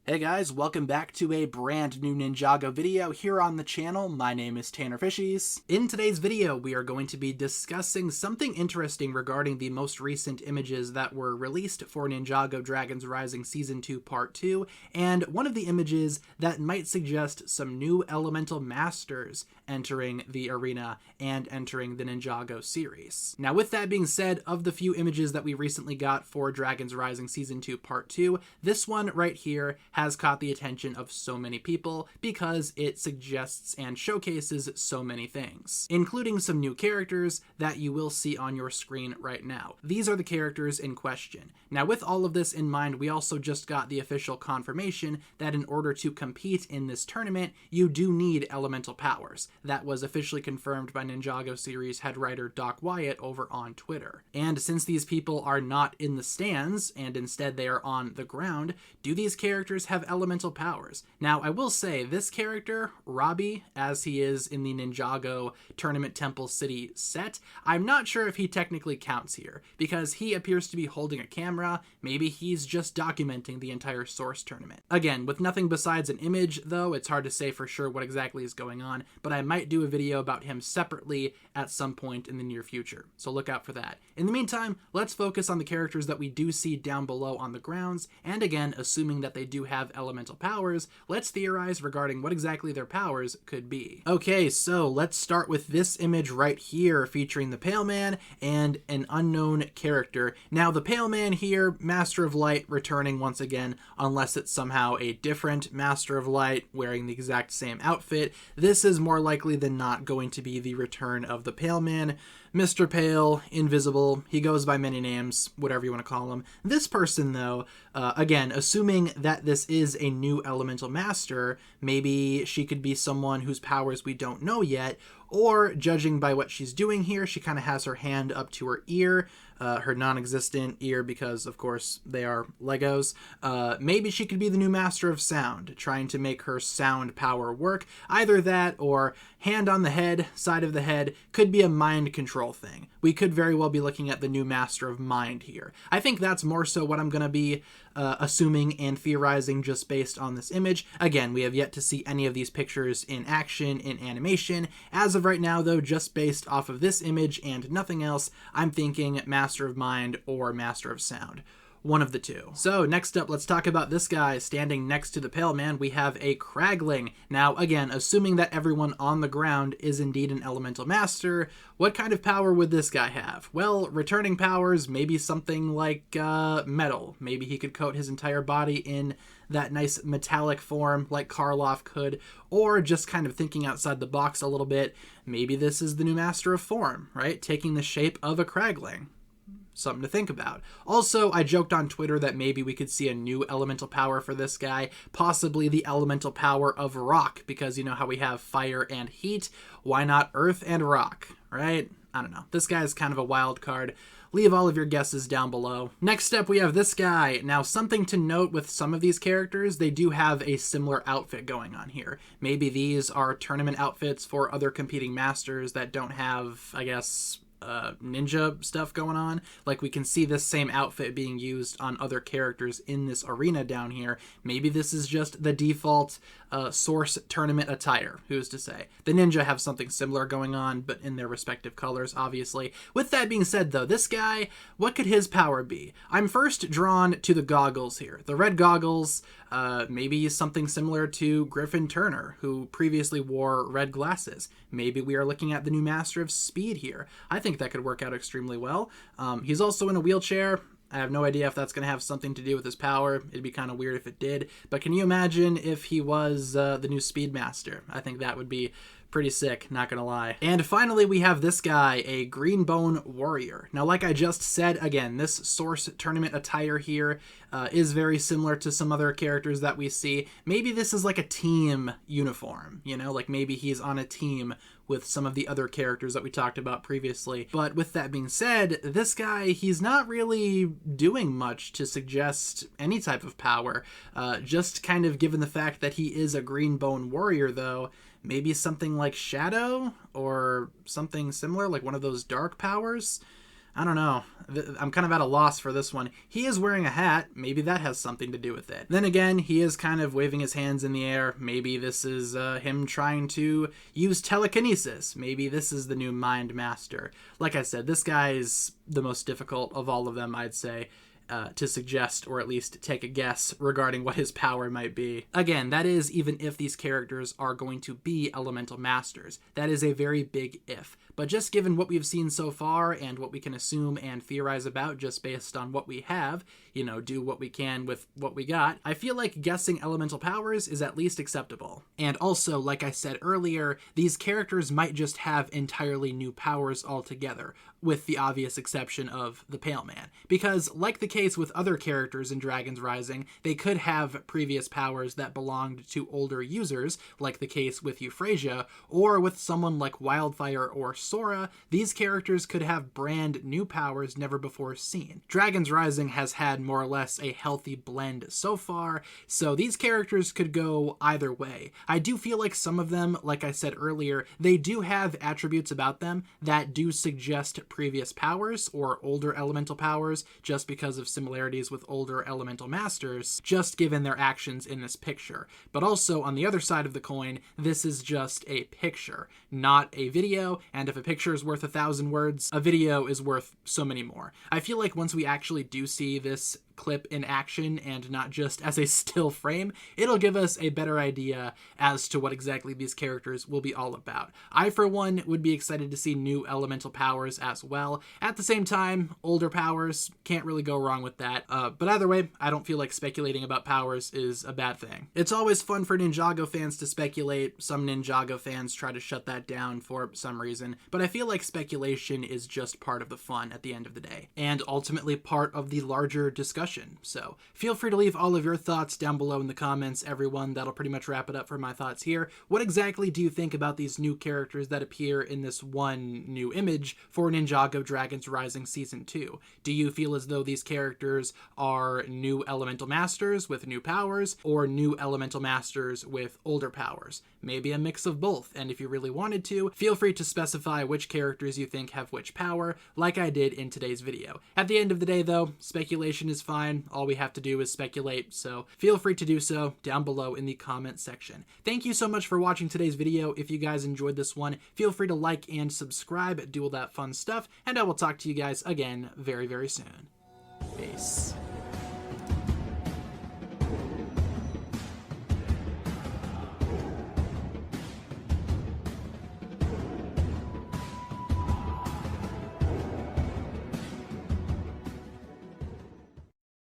Hey guys, welcome back to a brand new Ninjago video here on the channel. My name is TannerFishies. In today's video, we are going to be discussing something interesting regarding the most recent images that were released for Ninjago Dragons Rising Season 2 Part 2, and one of the images that might suggest some new elemental masters entering the arena and entering the Ninjago series. Now with that being said, of the few images that we recently got for Dragons Rising Season 2 Part 2, this one right here has caught the attention of so many people because it suggests and showcases so many things, including some new characters that you will see on your screen right now. These are the characters in question. Now with all of this in mind, we also just got the official confirmation that in order to compete in this tournament, you do need elemental powers. That was officially confirmed by Ninjago series head writer Doc Wyatt over on Twitter. And since these people are not in the stands, and instead they are on the ground, do these characters have elemental powers? Now, I will say, this character, Robbie, as he is in the Ninjago Tournament Temple City set, I'm not sure if he technically counts here, because he appears to be holding a camera. Maybe he's just documenting the entire source tournament. Again, with nothing besides an image, though, it's hard to say for sure what exactly is going on, but I might do a video about him separately at some point in the near future, so look out for that. In the meantime, let's focus on the characters that we do see down below on the grounds, and again, assuming that they do have elemental powers, let's theorize regarding what exactly their powers could be. Okay, so let's start with this image right here featuring the Pale Man and an unknown character. Now, the Pale Man here, Master of Light, returning once again, unless it's somehow a different Master of Light wearing the exact same outfit. This is more likely than not going to be the return of the Pale Man. Mr. Pale, Invisible, he goes by many names, whatever you want to call him. This person, though, again, assuming that this is a new elemental master, maybe she could be someone whose powers we don't know yet, or judging by what she's doing here, she kind of has her hand up to her ear, her non-existent ear because, of course, they are Legos. Maybe she could be the new Master of Sound, trying to make her sound power work. Either that or hand on the head, side of the head, could be a mind control thing. We could very well be looking at the new Master of Mind here. I think that's more so what I'm going to be assuming and theorizing just based on this image. Again, we have yet to see any of these pictures in action, in animation. As of right now, though, just based off of this image and nothing else, I'm thinking Master of Mind or Master of Sound. One of the two. So next up, let's talk about this guy standing next to the Pale Man. We have a Kragling. Now, again, assuming that everyone on the ground is indeed an elemental master, what kind of power would this guy have? Well, returning powers, maybe something like metal. Maybe he could coat his entire body in that nice metallic form like Karloff could, or just kind of thinking outside the box a little bit, maybe this is the new Master of Form, right? Taking the shape of a Kragling. Something to think about. Also, I joked on Twitter that maybe we could see a new elemental power for this guy, possibly the elemental power of rock, because you know how we have fire and heat. Why not earth and rock, right? I don't know. This guy is kind of a wild card. Leave all of your guesses down below. Next up, we have this guy. Now, something to note with some of these characters, they do have a similar outfit going on here. Maybe these are tournament outfits for other competing masters that don't have, I guess, ninja stuff going on. Like, we can see this same outfit being used on other characters in this arena down here. Maybe this is just the default source tournament attire. Who's to say? The ninja have something similar going on, but in their respective colors, obviously. With that being said, though, this guy, what could his power be? I'm first drawn to the goggles here. The red goggles, maybe something similar to Griffin Turner, who previously wore red glasses. Maybe we are looking at the new Master of Speed here. I think that could work out extremely well. He's also in a wheelchair. I have no idea if that's going to have something to do with his power. It'd be kind of weird if it did. But can you imagine if he was the new Speedmaster? I think that would be pretty sick, not gonna lie. And finally, we have this guy, a Greenbone Warrior. Now, like I just said, again, this source tournament attire here is very similar to some other characters that we see. Maybe this is like a team uniform, you know, like maybe he's on a team with some of the other characters that we talked about previously. But with that being said, this guy, he's not really doing much to suggest any type of power. Just kind of given the fact that he is a Greenbone Warrior, though, maybe something like Shadow or something similar, like one of those dark powers. I don't know. I'm kind of at a loss for this one. He is wearing a hat. Maybe that has something to do with it. Then again, he is kind of waving his hands in the air. Maybe this is him trying to use telekinesis. Maybe this is the new Mind Master. Like I said, this guy is the most difficult of all of them, I'd say. To suggest, or at least take a guess, regarding what his power might be. Again, that is even if these characters are going to be elemental masters. That is a very big if. But just given what we've seen so far, and what we can assume and theorize about just based on what we have, you know, do what we can with what we got, I feel like guessing elemental powers is at least acceptable. And also, like I said earlier, these characters might just have entirely new powers altogether, with the obvious exception of the Pale Man. Because, like the case with other characters in Dragon's Rising, they could have previous powers that belonged to older users, like the case with Euphrasia, or with someone like Wildfire or Sora. These characters could have brand new powers never before seen. Dragon's Rising has had more or less a healthy blend so far, so these characters could go either way. I do feel like some of them, like I said earlier, they do have attributes about them that do suggest previous powers or older elemental powers just because of similarities with older elemental masters, just given their actions in this picture. But also, on the other side of the coin, this is just a picture, not a video, and if a picture is worth 1,000 words, a video is worth so many more. I feel like once we actually do see this clip in action and not just as a still frame, it'll give us a better idea as to what exactly these characters will be all about. I, for one, would be excited to see new elemental powers as well. At the same time, older powers, can't really go wrong with that. But either way, I don't feel like speculating about powers is a bad thing. It's always fun for Ninjago fans to speculate. Some Ninjago fans try to shut that down for some reason, but I feel like speculation is just part of the fun at the end of the day, and ultimately part of the larger discussion. So feel free to leave all of your thoughts down below in the comments, everyone. That'll pretty much wrap it up for my thoughts here. What exactly do you think about these new characters that appear in this one new image for Ninjago Dragon's Rising Season 2? Do you feel as though these characters are new elemental masters with new powers, or new elemental masters with older powers? Maybe a mix of both, and if you really wanted to, feel free to specify which characters you think have which power, like I did in today's video. At the end of the day, though, speculation is fine. All we have to do is speculate, so feel free to do so down below in the comment section. Thank you so much for watching today's video. If you guys enjoyed this one, feel free to like and subscribe, do all that fun stuff, and I will talk to you guys again very, very soon. Peace.